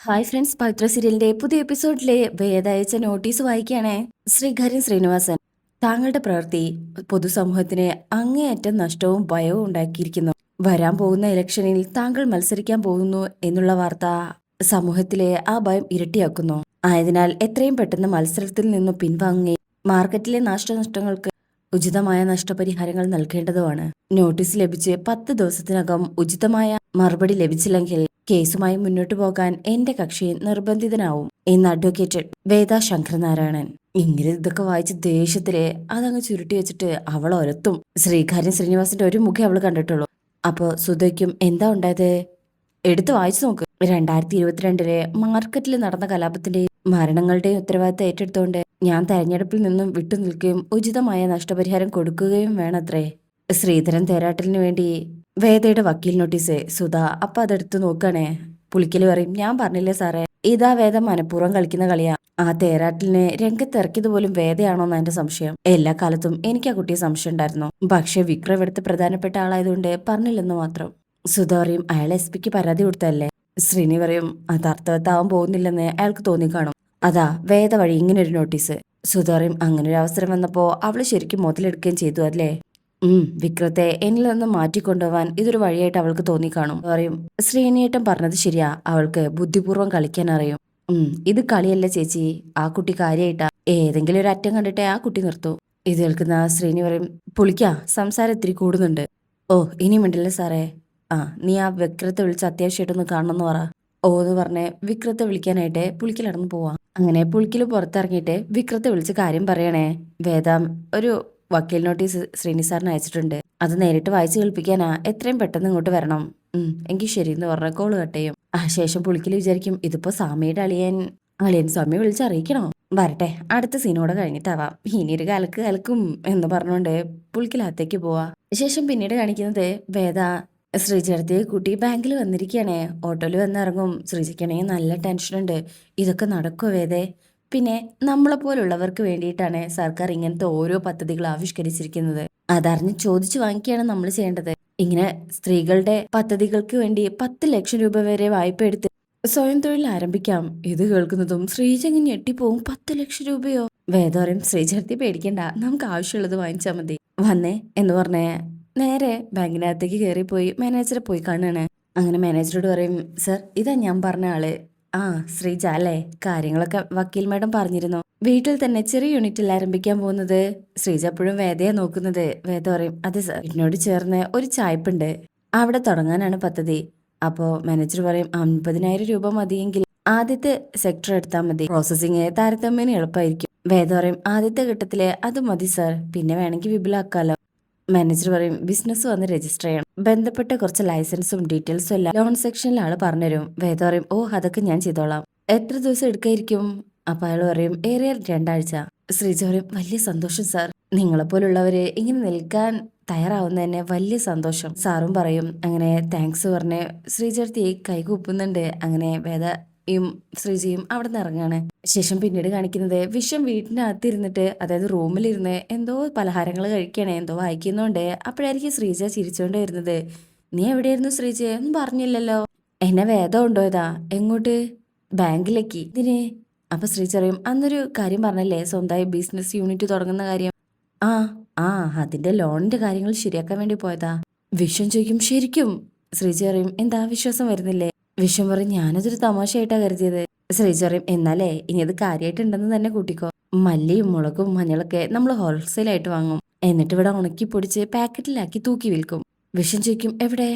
Hi friends, പവിത്ര സീരിയലിന്റെ പുതിയ എപ്പിസോഡിലെ വേദ അയച്ച നോട്ടീസ് വായിക്കുകയാണേ. ശ്രീഹരി ശ്രീനിവാസൻ, താങ്കളുടെ പ്രവൃത്തി പൊതുസമൂഹത്തിന് അങ്ങേയറ്റം നഷ്ടവും ഭയവും ഉണ്ടാക്കിയിരിക്കുന്നു. വരാൻ പോകുന്ന ഇലക്ഷനിൽ താങ്കൾ മത്സരിക്കാൻ പോകുന്നു എന്നുള്ള വാർത്ത സമൂഹത്തിലെ ആ ഭയം ഇരട്ടിയാക്കുന്നു. ആയതിനാൽ എത്രയും പെട്ടെന്ന് മത്സരത്തിൽ നിന്നും പിൻവാങ്ങി മാർക്കറ്റിലെ നാശനഷ്ടങ്ങൾക്ക് ഉചിതമായ നഷ്ടപരിഹാരങ്ങൾ നൽകേണ്ടതുമാണ്. നോട്ടീസ് ലഭിച്ച് 10 ദിവസത്തിനകം ഉചിതമായ മറുപടി ലഭിച്ചില്ലെങ്കിൽ കേസുമായി മുന്നോട്ടു പോകാൻ എന്റെ കക്ഷി നിർബന്ധിതനാവും എന്ന് അഡ്വക്കേറ്റ് വേദ ശങ്കരനാരായണൻ. ഇങ്ങനെ ഇതൊക്കെ വായിച്ച് ദേഷ്യത്തില് അതങ്ങ് ചുരുട്ടി വെച്ചിട്ട് അവൾ ഒരത്തും. ശ്രീകാര്യൻ ശ്രീനിവാസിന്റെ ഒരു മുഖം അവള് കണ്ടിട്ടുള്ളൂ. അപ്പോ സുധയ്ക്കും എന്താ ഉണ്ടായത് എടുത്തു വായിച്ചു നോക്ക്. 2022 മാർക്കറ്റിൽ നടന്ന കലാപത്തിന്റെയും മരണങ്ങളുടെയും ഉത്തരവാദിത്തം ഏറ്റെടുത്തുകൊണ്ട് ഞാൻ തെരഞ്ഞെടുപ്പിൽ നിന്നും വിട്ടുനിൽക്കുകയും ഉചിതമായ നഷ്ടപരിഹാരം കൊടുക്കുകയും വേണത്രേ. ശ്രീധരൻ തേരാട്ടലിനു വേണ്ടി വേദയുടെ വക്കീൽ നോട്ടീസ്. സുധ അപ്പൊ അതെടുത്ത് നോക്കണേ. പുളിക്കല് പറയും, ഞാൻ പറഞ്ഞില്ലേ സാറേ, ഇതാ വേദ മനഃപൂർവ്വം കളിക്കുന്ന കളിയാ. ആ തേരാട്ടലിനെ രംഗത്തിറക്കിയത് പോലും വേദയാണോന്ന് എന്റെ സംശയം. എല്ലാ കാലത്തും എനിക്ക് ആ കുട്ടിയെ സംശയം ഉണ്ടായിരുന്നു. പക്ഷെ വിക്രം ഇവിടുത്തെ പ്രധാനപ്പെട്ട ആളായതുകൊണ്ട് പറഞ്ഞില്ലെന്ന് മാത്രം. സുധ പറയും, അയാൾ SP ക്ക് പരാതി കൊടുത്തല്ലേ. ശ്രീനി പറയും, അത് അർത്ഥവത്താവാൻ പോകുന്നില്ലെന്ന് അയാൾക്ക് തോന്നിക്കാണും. അതാ വേദ വഴി ഇങ്ങനൊരു നോട്ടീസ്. സുധ പറയും, അങ്ങനെ ഒരു അവസരം വന്നപ്പോ അവള് ശരിക്കും മുതലെടുക്കുകയും ചെയ്തു അല്ലേ. വിക്രത്തെ എന്നിൽ നിന്ന് മാറ്റിക്കൊണ്ടുപോവാൻ ഇതൊരു വഴിയായിട്ട് അവൾക്ക് തോന്നിക്കാണും. പറയും, ശ്രീനിയേട്ടൻ പറഞ്ഞത് ശരിയാ, അവൾക്ക് ബുദ്ധിപൂർവ്വം കളിക്കാൻ അറിയും. ഇത് കളിയല്ല ചേച്ചി, ആ കുട്ടി കാര്യായിട്ടാ. ഏതെങ്കിലും ഒരു അറ്റം കണ്ടിട്ടേ ആ കുട്ടി നിർത്തൂ. ഇത് കേൾക്കുന്ന ശ്രീനി പറയും, പുളിക്കാ സംസാരം ഇത്തിരി കൂടുന്നുണ്ട്. ഓ ഇനി മിണ്ടില്ല സാറേ. നീ ആ വിക്രത്തെ വിളിച്ച് അത്യാവശ്യമായിട്ടൊന്ന് കാണണമെന്ന് പറ. ഓ എന്ന് പറഞ്ഞ് വിക്രത്തെ വിളിക്കാനായിട്ട് പുളിക്കലടന്ന് പോവാ. അങ്ങനെ പുളിക്കല് പുറത്തിറങ്ങിയിട്ട് വിക്രത്തെ വിളിച്ച് കാര്യം പറയണേ. വേദാം ഒരു വക്കീൽ നോട്ടീസ് ശ്രീനി സാറിന് അയച്ചിട്ടുണ്ട്. അത് നേരിട്ട് വായിച്ചു കേൾപ്പിക്കാനാ, എത്രയും പെട്ടെന്ന് ഇങ്ങോട്ട് വരണം. എങ്കിൽ ശരി എന്ന് പറഞ്ഞ കോള് കട്ട് ചെയ്യും. ശേഷം പുളിക്കല് വിചാരിക്കും, ഇതിപ്പോ സ്വാമിയുടെ അളിയൻ സ്വാമി വിളിച്ചറിയിക്കണോ. വരട്ടെ, അടുത്ത സീനോടെ കഴിഞ്ഞിട്ടാവാം, ഇനിയൊരു കലക്കും എന്ന് പറഞ്ഞുകൊണ്ട് പുളിക്കലകത്തേക്ക് പോവാ. ശേഷം പിന്നീട് കാണിക്കുന്നത് വേദ ശ്രീജടത്തെ കൂട്ടി ബാങ്കിൽ വന്നിരിക്കുകയാണേ. ഓട്ടോയിൽ വന്നിറങ്ങും. ശ്രീജയ്ക്കാണെങ്കിൽ നല്ല ടെൻഷനുണ്ട്. ഇതൊക്കെ നടക്കുമോ വേദേ? പിന്നെ നമ്മളെ പോലുള്ളവർക്ക് വേണ്ടിയിട്ടാണ് സർക്കാർ ഇങ്ങനത്തെ ഓരോ പദ്ധതികൾ ആവിഷ്കരിച്ചിരിക്കുന്നത്. അതറിഞ്ഞ് ചോദിച്ചു വാങ്ങിക്കുകയാണ് നമ്മൾ ചെയ്യേണ്ടത്. ഇങ്ങനെ സ്ത്രീകളുടെ പദ്ധതികൾക്ക് വേണ്ടി 10 ലക്ഷം രൂപ വരെ വായ്പ എടുത്ത് സ്വയം തൊഴിൽ ആരംഭിക്കാം. ഇത് കേൾക്കുന്നതും ശ്രീജങ്ങ് ഞെട്ടിപ്പോവും. 10 ലക്ഷം രൂപയോ? വേദോരം, ശ്രീജടത്തി പേടിക്കണ്ട, നമുക്ക് ആവശ്യമുള്ളത് വാങ്ങിച്ചാൽ മതി. വന്നേ എന്ന് പറഞ്ഞേ നേരെ ബാങ്കിനകത്തേക്ക് കയറിപ്പോയി മാനേജറെ പോയി കാണുകയാണ്. അങ്ങനെ മാനേജറോട് പറയും, സർ ഇതാ ഞാൻ പറഞ്ഞ ആള്. ശ്രീജ അല്ലേ? കാര്യങ്ങളൊക്കെ വക്കീൽ മാഡം പറഞ്ഞിരുന്നു. വീട്ടിൽ തന്നെ ചെറിയ യൂണിറ്റിൽ ആരംഭിക്കാൻ പോകുന്നത്. ശ്രീജ എപ്പോഴും വേദയെ നോക്കുന്നത്. വേദ പറയും, അതെ സർ, വീട്ടിനോട് ചേർന്ന് ഒരു ചായ്പുണ്ട്, അവിടെ തുടങ്ങാനാണ് പദ്ധതി. അപ്പോ മാനേജർ പറയും, 50,000 രൂപ മതിയെങ്കിൽ ആദ്യത്തെ സെക്ടർ എടുത്താൽ മതി, പ്രോസസ്സിങ് താരതമ്യേന എളുപ്പമായിരിക്കും. വേദ പറയും, ആദ്യത്തെ ഘട്ടത്തില് അത് മതി സർ, പിന്നെ വേണമെങ്കിൽ വിപുലാക്കാലോ. മാനേജർ പറയും, ബിസിനസ് വന്ന് രജിസ്റ്റർ ചെയ്യണം, ബന്ധപ്പെട്ട കുറച്ച് ലൈസൻസും ഡീറ്റെയിൽസും എല്ലാം ലോൺ സെക്ഷനിൽ ആള് പറഞ്ഞുതരും. വേദ പറയും, ഓ അതൊക്കെ ഞാൻ ചെയ്തോളാം. എത്ര ദിവസം എടുക്കായിരിക്കും? അപ്പൊ അയാൾ പറയും, ഏറിയ 2 ആഴ്ച. ശ്രീജ പറയും, വലിയ സന്തോഷം സാർ, നിങ്ങളെപ്പോലുള്ളവര് ഇങ്ങനെ നിൽക്കാൻ തയ്യാറാവുന്ന തന്നെ വലിയ സന്തോഷം. സാറും പറയും. അങ്ങനെ താങ്ക്സ് പറഞ്ഞ് ശ്രീജർത്തി കൈകൂപ്പുന്നുണ്ട്. അങ്ങനെ വേദയും ശ്രീജയും അവിടെ നിന്ന് ഇറങ്ങാണ്. ശേഷം പിന്നീട് കാണിക്കുന്നത് വിശ്വം വീട്ടിനകത്തിരുന്നിട്ട്, അതായത് റൂമിലിരുന്ന് എന്തോ പലഹാരങ്ങൾ കഴിക്കണേ, എന്തോ വായിക്കുന്നുണ്ട്. അപ്പോഴായിരിക്കും ശ്രീജ ചിരിച്ചോണ്ട് വരുന്നത്. നീ എവിടെയായിരുന്നു ശ്രീജ? ഒന്നും പറഞ്ഞില്ലല്ലോ. എന്നെ വേദം ഉണ്ടോയതാ. എങ്ങോട്ട്? ബാങ്കിലേക്ക്. ഇതിന്? അപ്പൊ ശ്രീജ പറയും, അന്നൊരു കാര്യം പറഞ്ഞല്ലേ, സ്വന്തമായി ബിസിനസ് യൂണിറ്റ് തുടങ്ങുന്ന കാര്യം. ആ ആ അതിന്റെ ലോണിന്റെ കാര്യങ്ങൾ ശരിയാക്കാൻ വേണ്ടി പോയതാ. വിശ്വം ചോദിക്കും, ശരിക്കും? ശ്രീജ പറയും, എന്താ വിശ്വാസം വരുന്നില്ലേ? വിശ്വം പറയും, ഞാനതൊരു തമാശയായിട്ടാ കരുതിയത്. ശ്രീജ പറയും, എന്നാലേ ഇനി അത് കാര്യമായിട്ടുണ്ടെന്ന് തന്നെ കൂട്ടിക്കോ. മല്ലിയും മുളകും മഞ്ഞളൊക്കെ നമ്മൾ ഹോൾസെയിൽ ആയിട്ട് വാങ്ങും, എന്നിട്ട് ഇവിടെ ഉണക്കി പൊടിച്ച് പാക്കറ്റിലാക്കി തൂക്കി വിൽക്കും. വിശ്വം ചോദിക്കും, എവിടെ?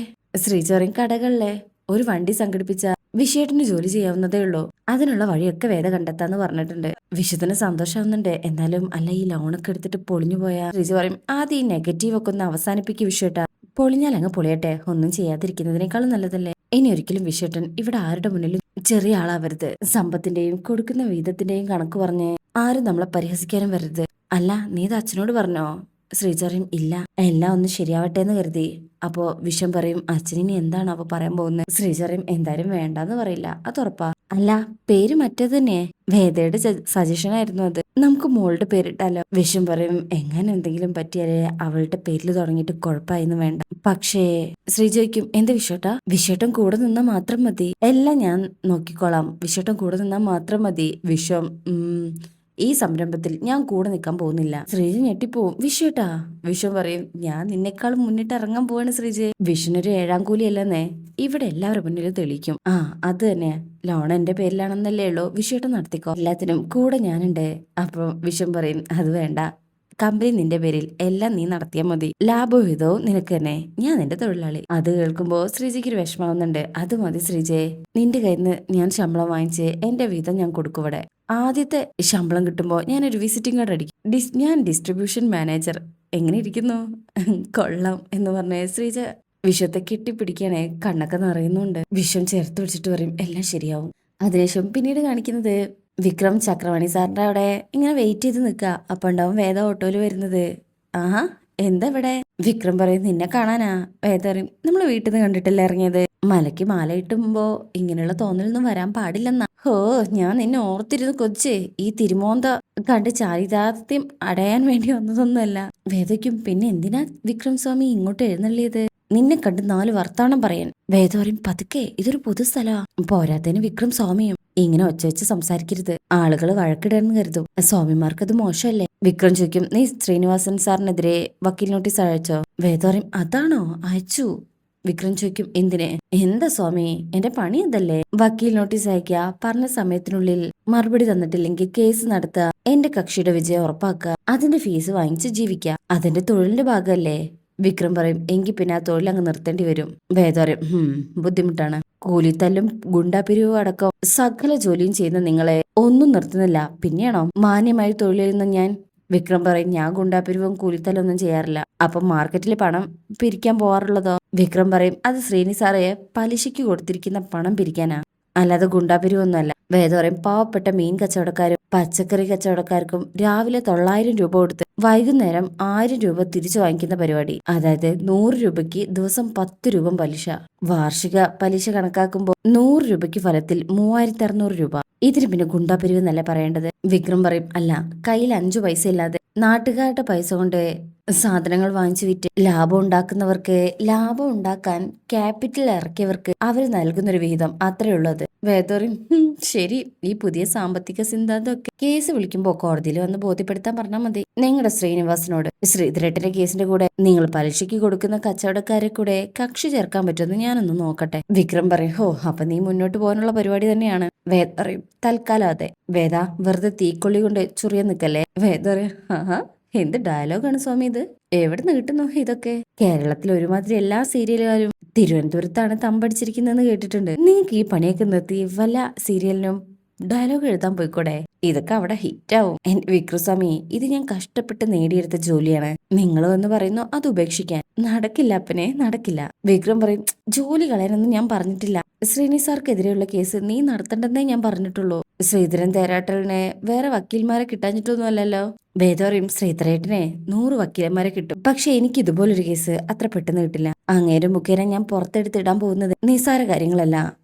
ശ്രീജ പറയും, കടകളിലെ ഒരു വണ്ടി സംഘടിപ്പിച്ച വിഷയേട്ടന് ജോലി ചെയ്യാവുന്നതേ ഉള്ളൂ, അതിനുള്ള വഴിയൊക്കെ വേദ കണ്ടെത്താന്ന് പറഞ്ഞിട്ടുണ്ട്. വിശ്വത്തിന് സന്തോഷമാവുന്നുണ്ട്. എന്നാലും അല്ല, ഈ ലോണൊക്കെ എടുത്തിട്ട് പൊളിഞ്ഞു പോയാ? ശ്രീജ പറയും, ആദ്യം ഈ നെഗറ്റീവ് ഒക്കെ ഒന്ന് അവസാനിപ്പിക്കും വിശ്വേട്ടാ. പൊളിഞ്ഞാൽ അങ്ങ് പൊളിയട്ടെ, ഒന്നും ചെയ്യാതിരിക്കുന്നതിനേക്കാളും നല്ലതല്ലേ. ഇനി ഒരിക്കലും വിശ്വേട്ടൻ ഇവിടെ ആരുടെ മുന്നിലും ചെറിയ ആളാവരുത്. സമ്പത്തിന്റെയും കൊടുക്കുന്ന വീതത്തിന്റെയും കണക്ക് പറഞ്ഞ് ആരും നമ്മളെ പരിഹസിക്കാനും വരരുത്. അല്ല, നീ ഇത് അച്ഛനോട് പറഞ്ഞോ? ശ്രീജ പറയും, ഇല്ല, എല്ലാം ഒന്ന് ശരിയാവട്ടെ എന്ന് കരുതി. അപ്പോ വിശ്വം പറയും, അച്ഛനിനി എന്താണ് അപ്പൊ പറയാൻ പോകുന്നത്? ശ്രീജ പറയും, എന്തായാലും വേണ്ടാന്ന് പറയില്ല, അത് ഉറപ്പാ. അല്ല, പേര് മറ്റേത് തന്നെ, വേദയുടെ സജഷൻ ആയിരുന്നു അത്. നമുക്ക് മോളുടെ പേരിട്ടാലോ? വിഷം പറയും, എങ്ങനെ എന്തെങ്കിലും പറ്റിയാലേ അവളുടെ പേരിൽ തുടങ്ങിയിട്ട് കുഴപ്പമായിന്ന് വേണ്ട. പക്ഷേ ശ്രീജയ്ക്കും എന്ത് വിഷേട്ടാ? വിഷേട്ടൻ കൂടെ നിന്നാ മാത്രം മതി, എല്ലാം ഞാൻ നോക്കിക്കോളാം. വിഷേട്ടൻ കൂടെ നിന്നാ മാത്രം മതി. വിഷം ഈ സംരംഭത്തിൽ ഞാൻ കൂടെ നിൽക്കാൻ പോകുന്നില്ല. ശ്രീജ ഞെട്ടിപ്പോവും. വിഷേട്ടാ? വിഷം പറയും, ഞാൻ നിന്നെക്കാളും മുന്നിട്ട് ഇറങ്ങാൻ പോവാണ് ശ്രീജയെ. വിഷുനൊരു 7-ാം കൂലിയല്ലെന്നേ ഇവിടെ എല്ലാവരുടെ മുന്നിലും തെളിയിക്കും. അത് തന്നെ, ലോൺ എന്റെ പേരിലാണെന്നല്ലേ ഉള്ളൂ. വിഷേട്ടൻ നടത്തിക്കോ, എല്ലാത്തിനും കൂടെ ഞാനുണ്ട്. അപ്പൊ വിഷം പറയും, അത് വേണ്ട, കമ്പനി നിന്റെ പേരിൽ, എല്ലാം നീ നടത്തിയാൽ മതി. ലാഭവിധവും നിനക്ക് തന്നെ, ഞാൻ നിന്റെ തൊഴിലാളി. അത് കേൾക്കുമ്പോ ശ്രീജയ്ക്ക് ഒരു വിഷമാവുന്നുണ്ട്. അത് മതി ശ്രീജയെ, നിന്റെ കയ്യിൽ നിന്ന് ഞാൻ ശമ്പളം വാങ്ങിച്ച് എന്റെ വീതം ഞാൻ കൊടുക്കുവിടെ. ആദ്യത്തെ ശമ്പളം കിട്ടുമ്പോൾ ഞാനൊരു വിസിറ്റിംഗ് കാർഡ് അടിക്കും. ഞാൻ ഡിസ്ട്രിബ്യൂഷൻ മാനേജർ. എങ്ങനെ ഇരിക്കുന്നു? കൊള്ളാം എന്ന് പറഞ്ഞ ശ്രീജ വിഷത്തെ കെട്ടിപ്പിടിക്കണേ, കണ്ണൊക്കെ നിറയുന്നുണ്ട്. വിഷം ചേർത്ത് പിടിച്ചിട്ട് പറയും, എല്ലാം ശരിയാവും. അതിനുശേഷം പിന്നീട് കാണിക്കുന്നത് വിക്രം ചക്രവാണി സാറിന്റെ അവിടെ ഇങ്ങനെ വെയിറ്റ് ചെയ്ത് നിൽക്കുക. അപ്പൊ ഉണ്ടാവും വേദ ഓട്ടോയിൽ വരുന്നത്. ആഹാ, എന്താ ഇവിടെ? വിക്രം പറയും, നിന്നെ കാണാനാ. വേദ പറയും, നമ്മള് വീട്ടിൽ നിന്ന് കണ്ടിട്ടല്ലേ ഇറങ്ങിയത്. മലയ്ക്ക് മാല ഇട്ടുമ്പോ ഇങ്ങനെയുള്ള തോന്നലൊന്നും വരാൻ പാടില്ലെന്നാ. ഹോ, ഞാൻ നിന്നെ ഓർത്തിരുന്നു കൊച്ചേ. ഈ തിരുമോന്ത കണ്ട് ചാരിതാർത്ഥ്യം അടയാൻ വേണ്ടി വന്നതൊന്നുമല്ല. വേദയ്ക്കും പിന്നെ എന്തിനാ വിക്രം സ്വാമി ഇങ്ങോട്ട് എഴുന്നള്ളിയത്? നിന്നെ കണ്ട് 4 വർത്താനം പറയാൻ. വേദ പറയും, പതുക്കെ, ഇതൊരു പൊതുസ്ഥലമാ. പോരാത്തതിന് വിക്രം സ്വാമിയും ഇങ്ങനെ ഒച്ച വെച്ച് സംസാരിക്കരുത്, ആളുകൾ വഴക്കിടാന്ന് കരുതും. സ്വാമിമാർക്കത് മോശമല്ലേ? വിക്രം ചോദിക്കും, നീ ശ്രീനിവാസൻ സാറിനെതിരെ വക്കീൽ നോട്ടീസ് അയച്ചോ? വേദ പറയും, അതാണോ? അയച്ചു. വിക്രം ചോദിക്കും, എന്തിനെ? എന്താ സ്വാമി, എന്റെ പണി എന്തല്ലേ? വക്കീൽ നോട്ടീസ് അയക്കുക, പറഞ്ഞ സമയത്തിനുള്ളിൽ മറുപടി തന്നിട്ടില്ലെങ്കിൽ കേസ് നടത്തുക, എന്റെ കക്ഷിയുടെ വിജയം ഉറപ്പാക്കുക, അതിന്റെ ഫീസ് വാങ്ങിച്ച് ജീവിക്കുക, അതിന്റെ തൊഴിലിന്റെ ഭാഗമല്ലേ? വിക്രം പറയും, എങ്കിൽ പിന്നെ ആ തൊഴിൽ അങ്ങ് നിർത്തേണ്ടി വരും. വേദ പറയും, ബുദ്ധിമുട്ടാണ്. കൂലിത്തല്ലും ഗുണ്ടാപിരിവും അടക്കം സകല ജോലിയും ചെയ്യുന്ന നിങ്ങളെ ഒന്നും നിർത്തുന്നില്ല, പിന്നെയാണോ മാന്യമായി തൊഴിൽ ചെയ്യുന്ന ഞാൻ? വിക്രം പറയും, ഞാൻ ഗുണ്ടാപിരിവും കൂലിത്തല്ലൊന്നും ചെയ്യാറില്ല. അപ്പം മാർക്കറ്റിൽ പണം പിരിക്കാൻ പോവാറുള്ളതോ? വിക്രം പറയും, അത് ശ്രീനി സാറെ പലിശയ്ക്ക് കൊടുത്തിരിക്കുന്ന പണം പിരിക്കാനാ, അല്ലാതെ ഗുണ്ടാപിരിവൊന്നുമല്ല. വേദ പറയും, പാവപ്പെട്ട മീൻ കച്ചവടക്കാരും പച്ചക്കറി കച്ചവടക്കാർക്കും രാവിലെ 900 രൂപ കൊടുത്ത് വൈകുന്നേരം 1000 രൂപ തിരിച്ചു വാങ്ങിക്കുന്ന പരിപാടി. അതായത് 100 രൂപയ്ക്ക് ദിവസം 10 രൂപ പലിശ. വാർഷിക പലിശ കണക്കാക്കുമ്പോൾ 100 രൂപയ്ക്ക് ഫലത്തിൽ 3600 രൂപ. ഇതിന് പിന്നെ ഗുണ്ടാപിരിവ് എന്നല്ല പറയേണ്ടത്. വിക്രം പറയും, അല്ല, കയ്യിൽ 5 പൈസ ഇല്ലാതെ നാട്ടുകാരുടെ പൈസ കൊണ്ട് സാധനങ്ങൾ വാങ്ങിച്ചു വിറ്റ് ലാഭം ഉണ്ടാക്കുന്നവർക്ക്, ലാഭം ഉണ്ടാക്കാൻ ക്യാപിറ്റൽ ഇറക്കിയവർക്ക് അവർ നൽകുന്നൊരു വിഹിതം, അത്രേ ഉള്ളത്. വേദോറിയും, ശരി, ഈ പുതിയ സാമ്പത്തിക സിദ്ധാന്തമൊക്കെ കേസ് വിളിക്കുമ്പോ കോടതിയിൽ വന്ന് ബോധ്യപ്പെടുത്താൻ പറഞ്ഞാൽ മതി. നിങ്ങളുടെ ശ്രീനിവാസനോട് ശ്രീധരേട്ടന്റെ കേസിന്റെ കൂടെ നിങ്ങൾ പലിശയ്ക്ക് കൊടുക്കുന്ന കച്ചവടക്കാരെ കൂടെ കക്ഷി ചേർക്കാൻ പറ്റുമെന്ന് ഞാനൊന്ന് നോക്കട്ടെ. വിക്രം പറയും, ഹോ, അപ്പൊ നീ മുന്നോട്ട് പോകാനുള്ള പരിപാടി തന്നെയാണ്. വേദ പറയും, തൽക്കാലം അതെ. വേദ, വെറുതെ തീക്കൊള്ളി കൊണ്ട് ചുറിയാൻ നിൽക്കല്ലേ. വേദ പറയും, ആഹാ, എന്ത് ഡയലോഗാണ് സ്വാമി ഇത്? എവിടെ നിന്ന് കിട്ടുന്നു ഇതൊക്കെ? കേരളത്തിൽ ഒരുമാതിരി എല്ലാ സീരിയലുകാരും തിരുവനന്തപുരത്താണ് തമ്പടിച്ചിരിക്കുന്നതെന്ന് കേട്ടിട്ടുണ്ട്. നിങ്ങൾക്ക് ഈ പണിയൊക്കെ നിർത്തി വല്ല സീരിയലിനും ഡയലോഗ് എഴുതാൻ പോയിക്കൂടെ? ഇതൊക്കെ അവിടെ ഹിറ്റാവും. എന്റെ വിക്രസ്വാമി, ഇത് ഞാൻ കഷ്ടപ്പെട്ട് നേടിയെടുത്ത ജോലിയാണ്. നിങ്ങൾ എന്ന് പറയുന്നു അത് ഉപേക്ഷിക്കാൻ. നടക്കില്ല അപ്പനെ, നടക്കില്ല. വിക്രം പറയും, ജോലി കളയാനൊന്നും ഞാൻ പറഞ്ഞിട്ടില്ല. ശ്രീനി സാർക്കെതിരെയുള്ള കേസ് നീ നടത്തണ്ടെന്നേ ഞാൻ പറഞ്ഞിട്ടുള്ളൂ. ശ്രീധരൻ തേരാട്ടലിനെ വേറെ വക്കീൽമാരെ കിട്ടാഞ്ഞിട്ടൊന്നും അല്ലല്ലോ. വേദ പറയും, ശ്രീധരേട്ടനെ 100 വക്കീലന്മാരെ കിട്ടും, പക്ഷെ എനിക്ക് ഇതുപോലൊരു കേസ് അത്ര പെട്ടെന്ന് കിട്ടില്ല. അങ്ങേരും മുഖേന ഞാൻ പുറത്തെടുത്തിടാൻ പോകുന്നത് നിസ്സാര കാര്യങ്ങളല്ല.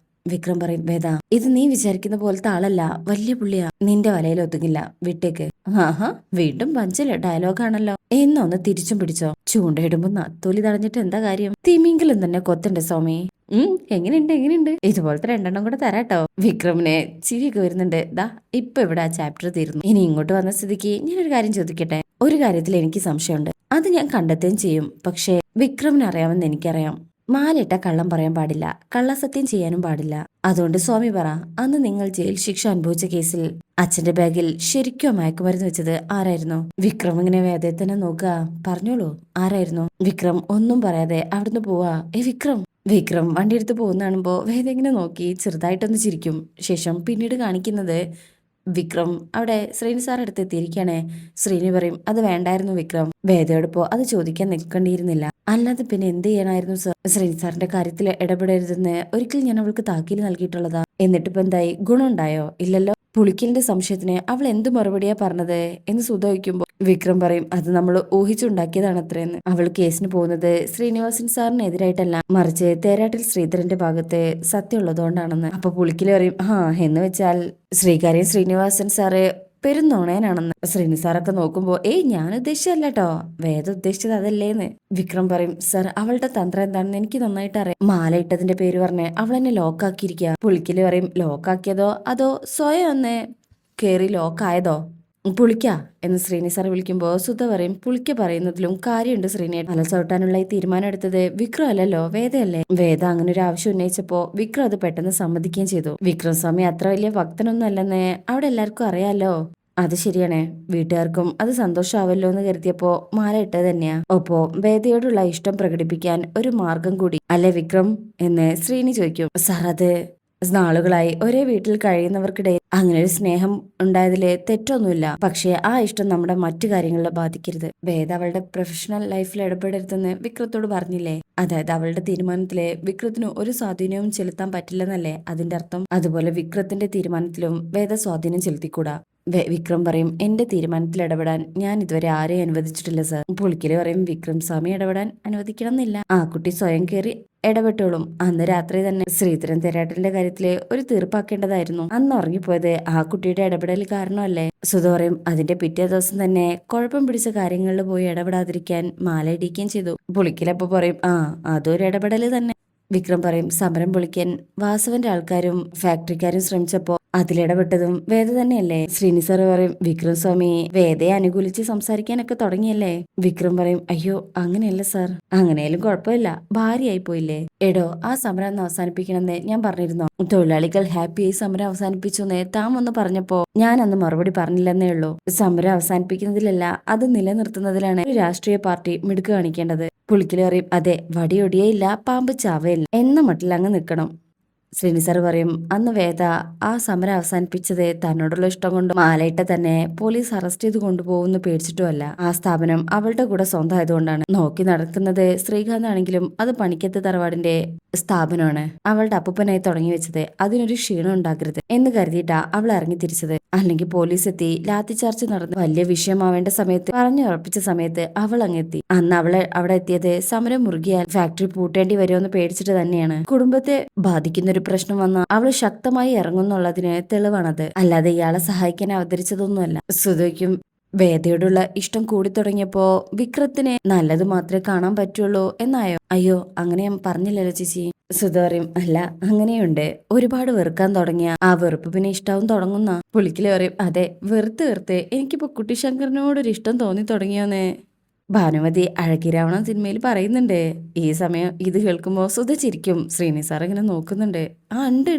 വിക്രം പറയും, വേദ, ഇത് നീ വിചാരിക്കുന്ന പോലത്തെ ആളല്ല, വലിയ പുള്ളിയാ, നിന്റെ വലയിൽ ഒതുങ്ങില്ല, വിട്ടേക്ക്. ആഹാ, വീണ്ടും പഞ്ചില്ല ഡയലോഗാണല്ലോ. എന്നൊന്ന് തിരിച്ചും പിടിച്ചോ. ചൂണ്ടയിടുമ്പോ നത്തോലി തടഞ്ഞിട്ട് എന്താ കാര്യം? തിമിങ്കിലും തന്നെ കൊത്തണ്ടേ സ്വാമി. എങ്ങനെയുണ്ട്? ഇതുപോലത്തെ 2 കൂടെ തരാട്ടോ. വിക്രമിനെ ചിരിയൊക്കെ വരുന്നുണ്ട്. ദാ ഇപ്പൊ ഇവിടെ ആ ചാപ്റ്റർ തീർന്നു. ഇനി ഇങ്ങോട്ട് വന്ന സ്ഥിതിക്ക് ഞാനൊരു കാര്യം ചോദിക്കട്ടെ? ഒരു കാര്യത്തിൽ എനിക്ക് സംശയമുണ്ട്, അത് ഞാൻ കണ്ടെത്തുകയും ചെയ്യും. പക്ഷേ വിക്രമിന് അറിയാമെന്ന് എനിക്കറിയാം. മാലിട്ട കള്ളം പറയാൻ പാടില്ല, കള്ളസത്യം ചെയ്യാനും പാടില്ല. അതുകൊണ്ട് സ്വാമി പറ, അന്ന് നിങ്ങൾ ജയിൽ ശിക്ഷ അനുഭവിച്ച കേസിൽ അച്ഛന്റെ ബാഗിൽ ശരിക്കും മയക്കുമരുന്ന് വെച്ചത് ആരായിരുന്നു? വിക്രം ഇങ്ങനെ വേദത്തിനെ നോക്കുക. പറഞ്ഞോളൂ, ആരായിരുന്നു? വിക്രം ഒന്നും പറയാതെ അവിടുന്ന് പോവാ. വിക്രം വണ്ടി എടുത്ത് പോകുന്ന കാണുമ്പോ വേദ ഇങ്ങനെ നോക്കി ചെറുതായിട്ടൊന്ന് ചിരിക്കും. ശേഷം പിന്നീട് കാണിക്കുന്നത് വിക്രം അവിടെ ശ്രീനി സാർ അടുത്ത് എത്തിയിരിക്കുകയാണേ. ശ്രീനി പറയും, അത് വേണ്ടായിരുന്നു വിക്രം. വേദയോടൊപ്പോ അത് ചോദിക്കാൻ നിൽക്കേണ്ടിയിരുന്നില്ല, അല്ലാതെ പിന്നെ എന്ത് ചെയ്യാനായിരുന്നു സർ? ശ്രീനി സാറിന്റെ കാര്യത്തിൽ ഇടപെടരുതെന്ന് ഒരിക്കൽ ഞാൻ അവൾക്ക് താക്കീല് നൽകിയിട്ടുള്ളതാ. എന്നിട്ടിപ്പോ എന്തായി? ഗുണമുണ്ടായോ? ഇല്ലല്ലോ. പുളിക്കലിന്റെ സംശയത്തിന് അവൾ എന്ത് മറുപടിയാ പറഞ്ഞത് എന്ന് സുധോയിക്കുമ്പോ വിക്രം പറയും, അത് നമ്മൾ ഊഹിച്ചുണ്ടാക്കിയതാണ് അത്രയെന്ന്. അവൾ കേസിന് പോകുന്നത് ശ്രീനിവാസൻ സാറിനെതിരായിട്ടല്ല, മറിച്ച് തേരാട്ടിൽ ശ്രീധരന്റെ ഭാഗത്ത് സത്യം ഉള്ളതുകൊണ്ടാണെന്ന്. അപ്പൊ പുളിക്കല് പറയും, എന്ന് വെച്ചാൽ ശ്രീകാര്യം ശ്രീനിവാസൻ സാറ് പെരുന്നോണേനാണെന്ന് ശ്രീനി സാറൊക്കെ നോക്കുമ്പോ ഏയ് ഞാൻ ഉദ്ദേശിച്ചല്ല കേട്ടോ, വേദ ഉദ്ദേശിച്ചത് അതല്ലേന്ന്. വിക്രം പറയും സർ അവളുടെ തന്ത്രം എന്താണെന്ന് എനിക്ക് നന്നായിട്ട് അറിയാം. മാല ഇട്ടതിന്റെ പേര് പറഞ്ഞ് അവൾ എന്നെ ലോക്കാക്കിയിരിക്കുക. പുളിക്കല് പറയും ലോക്കാക്കിയതോ അതോ സ്വയം ഒന്ന് കേറി ലോക്കായതോ? പുളിക്ക എന്ന് ശ്രീനി സാർ വിളിക്കുമ്പോ സുധ പറയും പുളിക്ക പറയുന്നതിലും കാര്യമുണ്ട് ശ്രീനി. തല ചവിട്ടാനുള്ള ഈ തീരുമാനം എടുത്തത് വിക്രം അല്ലല്ലോ വേദയല്ലേ. വേദ അങ്ങനെ ഒരു ആവശ്യം ഉന്നയിച്ചപ്പോ വിക്രം അത് പെട്ടെന്ന് സമ്മതിക്കുകയും ചെയ്തു. വിക്രം സ്വാമി അത്ര വലിയ ഭക്തനൊന്നും അല്ലെന്ന് അവിടെ എല്ലാവർക്കും അറിയാലോ. അത് ശരിയാണേ, വീട്ടുകാർക്കും അത് സന്തോഷാവല്ലോ എന്ന് കരുതിയപ്പോ മാല ഇട്ടത് തന്നെയാ. ഒപ്പോ വേദയോടുള്ള ഇഷ്ടം പ്രകടിപ്പിക്കാൻ ഒരു മാർഗം കൂടി അല്ലെ വിക്രം എന്ന് ശ്രീനി ചോദിക്കും. സാർ അത് നാളുകളായി ഒരേ വീട്ടിൽ കഴിയുന്നവർക്കിടയിൽ അങ്ങനെ ഒരു സ്നേഹം ഉണ്ടായതില് തെറ്റൊന്നുമില്ല. പക്ഷേ ആ ഇഷ്ടം നമ്മുടെ മറ്റു കാര്യങ്ങളെ ബാധിക്കരുത്. വേദ അവളുടെ പ്രൊഫഷണൽ ലൈഫിൽ ഇടപെടരുതെന്ന് വിക്രത്തോട് പറഞ്ഞില്ലേ? അതായത് അവളുടെ തീരുമാനത്തില് വിക്രത്തിന് ഒരു സ്വാധീനവും ചെലുത്താൻ പറ്റില്ലെന്നല്ലേ അതിന്റെ അർത്ഥം? അതുപോലെ വിക്രത്തിന്റെ തീരുമാനത്തിലും വേദ സ്വാധീനം ചെലുത്തിക്കൂടാ. വിക്രം പറയും എന്റെ തീരുമാനത്തിൽ ഇടപെടാൻ ഞാൻ ഇതുവരെ ആരെയും അനുവദിച്ചിട്ടില്ല സർ. പുളിക്കല് പറയും വിക്രം സ്വാമി ഇടപെടാൻ അനുവദിക്കണം എന്നില്ല, ആ കുട്ടി സ്വയം കയറി ഇടപെട്ടോളും. അന്ന് രാത്രി തന്നെ ശ്രീധരൻ തെരാട്ടന്റെ കാര്യത്തില് ഒരു തീർപ്പാക്കേണ്ടതായിരുന്നു. അന്ന് ഉറങ്ങിപ്പോയത് ആ കുട്ടിയുടെ ഇടപെടൽ കാരണമല്ലേ? സുധ പറയും അതിന്റെ പിറ്റേ ദിവസം തന്നെ കുഴപ്പം പിടിച്ച കാര്യങ്ങളിൽ പോയി ഇടപെടാതിരിക്കാൻ മാല ഇടിക്കുകയും ചെയ്തു. പുളിക്കലപ്പോ പറയും ആ അതൊരു ഇടപെടല് തന്നെ. വിക്രം പറയും സമരം പൊളിക്കാൻ വാസവന്റെ ആൾക്കാരും ഫാക്ടറിക്കാരും ശ്രമിച്ചപ്പോ അതിലിടപെട്ടതും വേദ തന്നെയല്ലേ? ശ്രീനി സാർ പറയും വിക്രം സ്വാമി വേദയെ അനുകൂലിച്ച് സംസാരിക്കാനൊക്കെ തുടങ്ങിയല്ലേ? വിക്രം പറയും അയ്യോ അങ്ങനെയല്ല സാർ. അങ്ങനെയാലും കുഴപ്പമില്ല, ഭാര്യയായി പോയില്ലേ. എടോ ആ സമരം ഒന്ന് അവസാനിപ്പിക്കണമെന്ന് ഞാൻ പറഞ്ഞിരുന്നോ? തൊഴിലാളികൾ ഹാപ്പിയായി സമരം അവസാനിപ്പിച്ചു താൻ വന്ന് പറഞ്ഞപ്പോ ഞാൻ അന്ന് മറുപടി പറഞ്ഞില്ലെന്നേ ഉള്ളൂ. സമരം അവസാനിപ്പിക്കുന്നതിലല്ല അത് നിലനിർത്തുന്നതിലാണ് ഒരു രാഷ്ട്രീയ പാർട്ടി മിടുക്ക് കാണിക്കേണ്ടത്. പുളിക്കല് പറയും അതെ വടിയൊടിയേയില്ല പാമ്പ് ചാവയില്ല എന്ന മട്ടിൽ അങ്ങ് നിൽക്കണം. ശ്രീനി സാർ പറയും അന്ന് വേദ ആ സമരം അവസാനിപ്പിച്ചത് തന്നോടുള്ള ഇഷ്ടം കൊണ്ട് മാലയിട്ട തന്നെ പോലീസ് അറസ്റ്റ് ചെയ്ത് കൊണ്ടുപോകുന്നു പേടിച്ചിട്ടുമല്ല. ആ സ്ഥാപനം അവളുടെ കൂടെ സ്വന്തമായതുകൊണ്ടാണ്. നോക്കി നടക്കുന്നത് ശ്രീകാന്ത് ആണെങ്കിലും അത് പണിക്കത്ത് തറവാടിന്റെ സ്ഥാപനമാണ്. അവളുടെ അപ്പൂപ്പനായി തുടങ്ങി വെച്ചത് അതിനൊരു ക്ഷീണം ഉണ്ടാക്കരുത് എന്ന് കരുതിയിട്ടാ അവൾ ഇറങ്ങി തിരിച്ചത്. അല്ലെങ്കിൽ പോലീസ് എത്തി ലാത്തിചാർജ് നടന്ന് വലിയ വിഷയമാവേണ്ട സമയത്ത് പറഞ്ഞുറപ്പിച്ച സമയത്ത് അവൾ അങ്ങെത്തി. അന്ന് അവളെ അവിടെ എത്തിയത് സമരം മുറുകിയാൽ ഫാക്ടറി പൂട്ടേണ്ടി വരുമെന്ന് പേടിച്ചിട്ട് തന്നെയാണ്. കുടുംബത്തെ ബാധിക്കുന്ന ഒരു പ്രശ്നം വന്നാൽ അവൾ ശക്തമായി ഇറങ്ങുന്നുള്ളതിന് തെളിവാണത്. അല്ലാതെ ഇയാളെ സഹായിക്കാൻ അവതരിച്ചതൊന്നുമല്ല. സുധയ്ക്കും വേദയോടുള്ള ഇഷ്ടം കൂടി തുടങ്ങിയപ്പോ വിക്രത്തിന് നല്ലത് മാത്രമേ കാണാൻ പറ്റുള്ളൂ എന്നായോ? അയ്യോ അങ്ങനെ ഞാൻ പറഞ്ഞില്ലല്ലോ ചേച്ചി. സുധ പറയും അല്ല അങ്ങനെയുണ്ട്, ഒരുപാട് വെറുക്കാൻ തുടങ്ങിയ ആ വെറുപ്പ് പിന്നെ ഇഷ്ടാവും തുടങ്ങുന്ന. പുളിക്കല് പറയും അതെ വെറുത്ത് എനിക്കിപ്പോ കുട്ടിശങ്കറിനോടൊരു ഇഷ്ടം തോന്നി തുടങ്ങിയോന്നേ. ഭാനുമതി അഴകിരാവണം സിനിമയിൽ പറയുന്നുണ്ട്. ഈ സമയം ഇത് കേൾക്കുമ്പോ സുധ ചിരിക്കും. ശ്രീനി സാർ ഇങ്ങനെ നോക്കുന്നുണ്ട്. ആ ഉണ്ട്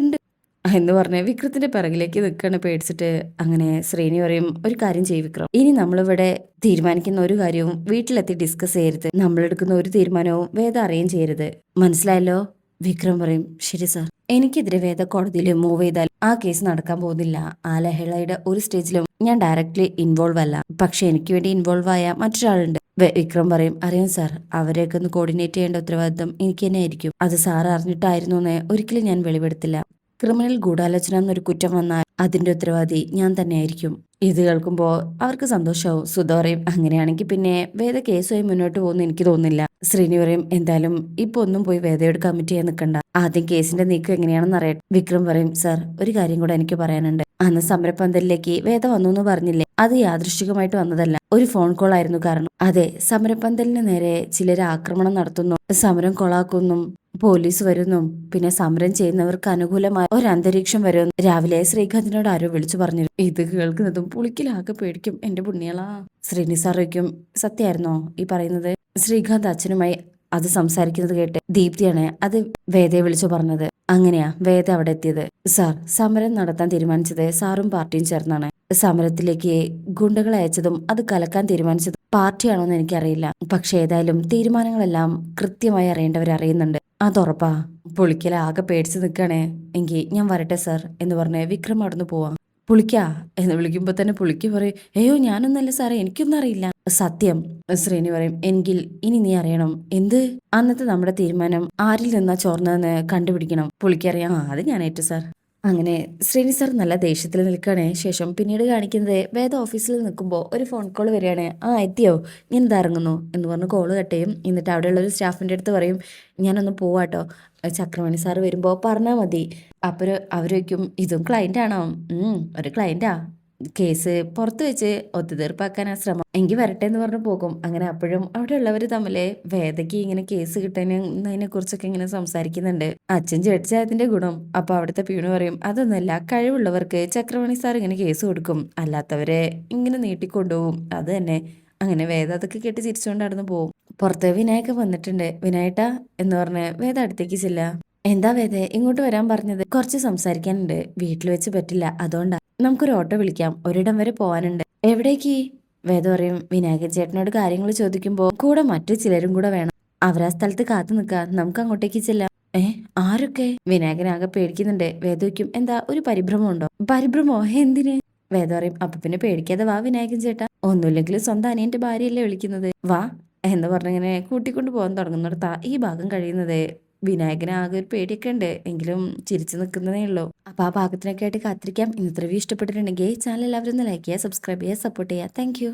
എന്ന് പറഞ്ഞ് വിക്രത്തിന്റെ പിറകിലേക്ക് നിൽക്കാണ് പേടിച്ചിട്ട്. അങ്ങനെ ശ്രീനി പറയും ഒരു കാര്യം ചെയ്യും വിക്രം, ഇനി നമ്മളിവിടെ തീരുമാനിക്കുന്ന ഒരു കാര്യവും വീട്ടിലെത്തി ഡിസ്കസ് ചെയ്യരുത്. നമ്മളെടുക്കുന്ന ഒരു തീരുമാനവും വേദ അറിയുകയും ചെയ്യരുത്, മനസ്സിലായല്ലോ? വിക്രം പറയും ശരി സാർ. എനിക്കെതിരെ വേദ കോടതിയിൽ മൂവ് ചെയ്താൽ ആ കേസ് നടക്കാൻ പോകുന്നില്ല. ആ ലഹളയുടെ ഒരു സ്റ്റേജിലും ഞാൻ ഡയറക്ട്ലി ഇൻവോൾവ് അല്ല. പക്ഷെ എനിക്ക് വേണ്ടി ഇൻവോൾവ് ആയ മറ്റൊരാളുണ്ട്. വിക്രം പറയും അറിയാം സാർ, അവരെയൊക്കെ ഒന്ന് കോർഡിനേറ്റ് ചെയ്യേണ്ട ഉത്തരവാദിത്തം എനിക്ക് തന്നെ ആയിരിക്കും. അത് സാർ അറിഞ്ഞിട്ടായിരുന്നു എന്ന് ഒരിക്കലും ഞാൻ വെളിപ്പെടുത്തില്ല. ക്രിമിനൽ ഗൂഢാലോചന എന്നൊരു കുറ്റം വന്നാൽ അതിന്റെ ഉത്തരവാദി ഞാൻ തന്നെയായിരിക്കും. ഇത് കേൾക്കുമ്പോ അവർക്ക് സന്തോഷമാവും. സുധ പറയും അങ്ങനെയാണെങ്കിൽ പിന്നെ വേദ കേസുമായി മുന്നോട്ട് പോകുന്നു എനിക്ക് തോന്നുന്നില്ല. ശ്രീനി പറയും എന്തായാലും ഇപ്പൊ ഒന്നും പോയി വേദയോട് കമ്മിറ്റ് ചെയ്യാൻ നിൽക്കണ്ട, ആദ്യം കേസിന്റെ നീക്കം എങ്ങനെയാണെന്ന് അറിയട്ടെ. വിക്രം പറയും സാർ ഒരു കാര്യം കൂടെ എനിക്ക് പറയാനുണ്ട്. അന്ന് സമരപന്തലിലേക്ക് വേദ വന്നു എന്ന് പറഞ്ഞില്ലേ, അത് യാദൃശ്ചികമായിട്ട് വന്നതല്ല, ഒരു ഫോൺ കോൾ ആയിരുന്നു കാരണം. അതെ സമരപന്തലിന് നേരെ ചിലർ ആക്രമണം നടത്തുന്നു, സമരം കൊളാക്കുന്നു, പോലീസ് വരുന്നു, പിന്നെ സമരം ചെയ്യുന്നവർക്ക് അനുകൂലമായ ഒരു അന്തരീക്ഷം വരുന്നു. രാവിലെ ശ്രീകാന്തിനോട് ആരോ വിളിച്ചു പറഞ്ഞു. ഇത് കേൾക്കുന്നതും പുളിക്കിലാകെ പേടിക്കും. എന്റെ പുണ്യാളാ. ശ്രീനി സാർ ചോദിക്കും സത്യായിരുന്നോ ഈ പറയുന്നത്? ശ്രീകാന്ത് അച്ഛനുമായി അത് സംസാരിക്കുന്നത് കേട്ട് ദീപ്തിയാണ് അത് വേദയെ വിളിച്ചു പറഞ്ഞത്. അങ്ങനെയാ വേദ അവിടെ എത്തിയത്. സാർ സമരം നടത്താൻ തീരുമാനിച്ചത് സാറും പാർട്ടിയും ചേർന്നാണ്. സമരത്തിലേക്ക് ഗുണ്ടകളെ അയച്ചതും അത് കലക്കാൻ തീരുമാനിച്ചതും പാർട്ടിയാണോന്ന് എനിക്കറിയില്ല. പക്ഷെ ഏതായാലും തീരുമാനങ്ങളെല്ലാം കൃത്യമായി അറിയേണ്ടവരറിയുന്നുണ്ട്, അതുറപ്പാ. പുളിക്കല ആകെ പേടിച്ച് നിൽക്കണേ. എങ്കിൽ ഞാൻ വരട്ടെ സാർ എന്ന് പറഞ്ഞ് വിക്രം അവിടുന്ന് പോവാം. പുളിക്കാ എന്ന് വിളിക്കുമ്പോ തന്നെ പുളിക്ക് പറയും അയ്യോ ഞാനൊന്നല്ല സാറേ എനിക്കൊന്നും അറിയില്ല. സത്യം. ശ്രീനി പറയും എങ്കിൽ ഇനി നീ അറിയണം. എന്ത്? അന്നത്തെ നമ്മുടെ തീരുമാനം ആരിൽ നിന്നാ ചോർന്നതെന്ന് കണ്ടുപിടിക്കണം. പുളിക്കറിയാം അത് ഞാൻ ഏറ്റു സാർ. അങ്ങനെ ശ്രീനി സാർ നല്ല ദേഷ്യത്തിൽ നിൽക്കുകയാണ്. ശേഷം പിന്നീട് കാണിക്കുന്നത് വേദ ഓഫീസിൽ നിൽക്കുമ്പോൾ ഒരു ഫോൺ കോൾ വരികയാണ്. ആ എത്തിയോ, ഞാൻ ഇതാ ഇറങ്ങുന്നു എന്ന് പറഞ്ഞ് കോള് കട്ട് ചെയ്യും. എന്നിട്ട് അവിടെയുള്ള ഒരു സ്റ്റാഫിൻ്റെ അടുത്ത് പറയും ഞാനൊന്ന് പോവാട്ടോ, ചക്രമണി സാർ വരുമ്പോൾ പറഞ്ഞാൽ മതി. അപ്പോൾ അവർ വയ്ക്കും ഇതും ക്ലയൻ്റ് ആണോ? ഒരു ക്ലയൻറ്റാ. കേസ് പുറത്ത് വെച്ച് ഒത്തുതീർപ്പാക്കാനാ ശ്രമം. എങ്കിൽ വരട്ടെ എന്ന് പറഞ്ഞു പോകും. അങ്ങനെ അപ്പോഴും അവിടെയുള്ളവർ തമ്മില് വേദയ്ക്ക് ഇങ്ങനെ കേസ് കിട്ടുന്നതിനെ കുറിച്ചൊക്കെ ഇങ്ങനെ സംസാരിക്കുന്നുണ്ട്. അച്ഛൻ ജഡ്ജായതിന്റെ ഗുണം. അപ്പൊ അവിടുത്തെ പ്യൂണ് പറയും അതൊന്നല്ല, കഴിവുള്ളവർക്ക് ചക്രവാണി സാർ ഇങ്ങനെ കേസ് കൊടുക്കും, അല്ലാത്തവരെ ഇങ്ങനെ നീട്ടിക്കൊണ്ടുപോകും, അത് തന്നെ. അങ്ങനെ വേദ അതൊക്കെ കേട്ട് ചിരിച്ചുകൊണ്ട് നടന്നു പോവും. പുറത്ത് വിനായക വന്നിട്ടുണ്ട്. വിനായേട്ടാ എന്ന് പറഞ്ഞ് വേദ അടുത്തേക്ക് ചെല്ല. എന്താ വേദേ ഇങ്ങോട്ട് വരാൻ പറഞ്ഞത്? കുറച്ച് സംസാരിക്കാനുണ്ട്. വീട്ടിൽ വെച്ച് പറ്റില്ല, അതുകൊണ്ടാ. നമുക്കൊരു ഓട്ടോ വിളിക്കാം, ഒരിടം വരെ പോവാനുണ്ട്. എവിടേക്ക്? വേദ പറയും വിനായകൻ ചേട്ടനോട് കാര്യങ്ങൾ ചോദിക്കുമ്പോൾ കൂടെ മറ്റു ചിലരും കൂടെ വേണം. അവരാ സ്ഥലത്ത് കാത്തു നിൽക്കാം, നമുക്ക് അങ്ങോട്ടേക്ക് ചെല്ലാം. ഏ ആരൊക്കെ? വിനായകനാകെ പേടിക്കുന്നുണ്ട്. വേദ വയ്ക്കും എന്താ ഒരു പരിഭ്രമം ഉണ്ടോ? പരിഭ്രമോ? എന്തിന്? വേദ പറയും അപ്പൊ പിന്നെ പേടിക്കാതെ വാ വിനായകൻ ചേട്ടാ, ഒന്നുമില്ലെങ്കിലും സ്വന്തം അനിയന്റെ ഭാര്യയല്ലേ വിളിക്കുന്നത്, വാ എന്ന് പറഞ്ഞിങ്ങനെ കൂട്ടിക്കൊണ്ട് പോകാൻ തുടങ്ങുന്നിടത്താ ഈ ഭാഗം കഴിയുന്നത്. വിനായകന് ആകെ ഒരു പേടിയൊക്കെ ഉണ്ട്, എങ്കിലും ചിരിച്ചു നിൽക്കുന്നതേ ഉള്ളൂ. അപ്പൊ ആ ഭാഗത്തിനൊക്കെ ആയിട്ട് കാത്തിരിക്കാം. ഇന്നത്തെ റിവ്യൂ ഇഷ്ടപ്പെട്ടിട്ടുണ്ടെങ്കിൽ ചാനൽ എല്ലാവരും ഒന്ന് ലൈക്ക് ചെയ്യുക, സബ്സ്ക്രൈബ് ചെയ്യുക, സപ്പോർട്ട് ചെയ്യുക. താങ്ക്